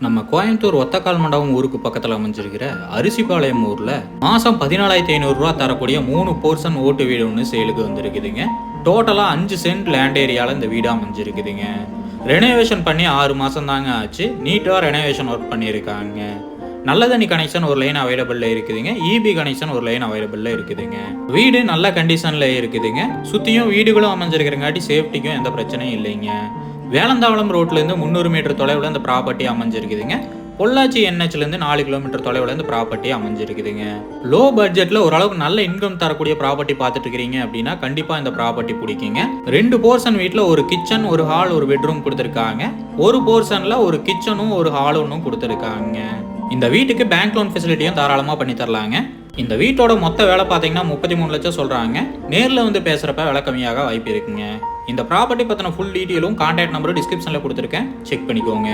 நம்ம கோயம்புத்தூர் ஒத்தக்கால் மண்டபம் ஊருக்கு பக்கத்தில் அமைஞ்சிருக்கிற அரிசிபாளையம் ஊரில் மாதம் 14,500 ரூபா தரக்கூடிய 3 போர்ஷன் ஓட்டு வீடு ஒன்று சேலுக்கு வந்திருக்குதுங்க. டோட்டலாக 5 சென்ட் லேண்ட் ஏரியாவில் இந்த வீடு அமைஞ்சிருக்குதுங்க. ரெனோவேஷன் பண்ணி 6 மாதம் தாங்க ஆச்சு. நீட்டாக ரெனோவேஷன் ஒர்க் பண்ணியிருக்காங்க. நல்ல தண்ணி கனெக்ஷன் ஒரு லைன் அவைலபிளில் இருக்குதுங்க. இபி கனெக்ஷன் ஒரு லைன் அவைலபிளில் இருக்குதுங்க. வீடு நல்ல கண்டிஷனில் இருக்குதுங்க. சுற்றியும் வீடுகளும் அமைஞ்சிருக்கிறங்காட்டி சேஃப்டிக்கும் எந்த பிரச்சனையும் இல்லைங்க. வேலந்தாவளம் ரோட்லேருந்து 300 மீட்டர் தொலைவில் இந்த ப்ராப்பர்ட்டி அமைஞ்சிருக்குதுங்க. பொள்ளாச்சி என்ஹெச்லேருந்து 4 கிலோமீட்டர் தொலைவில் இந்த ப்ராப்பர்ட்டி அமைஞ்சிருக்குதுங்க. லோ பட்ஜெட்டில் ஓரளவுக்கு நல்ல இன்கம் தரக்கூடிய ப்ராப்பர்ட்டி பார்த்துட்டு இருக்கிறீங்க அப்படின்னா கண்டிப்பாக இந்த ப்ராப்பர்ட்டி பிடிக்குங்க. 2 போர்ஷன் வீட்டில் ஒரு கிச்சன், ஒரு ஹால், ஒரு பெட்ரூம் கொடுத்துருக்காங்க. ஒரு போர்ஷனில் ஒரு கிச்சனும் ஒரு ஹால் ஒன்றும் கொடுத்துருக்காங்க. இந்த வீட்டுக்கு பேங்க் லோன் ஃபெசிலிட்டியும் தாராளமாக பண்ணி தரலாங்க. இந்த வீட்டோட மொத்த வேலை பார்த்தீங்கன்னா 33 லட்சம் சொல்கிறாங்க. நேரில் வந்து பேசுகிறப்ப விலை கம்மியாக வாய்ப்பு இருக்குங்க. இந்த ப்ராப்பர்ட்டி பற்றின ஃபுல் டீட்டெயிலும் கான்டாக்ட் நம்பரும் டிஸ்கிரிப்ஷனில் கொடுத்துருக்கேன். செக் பண்ணிக்கோங்க.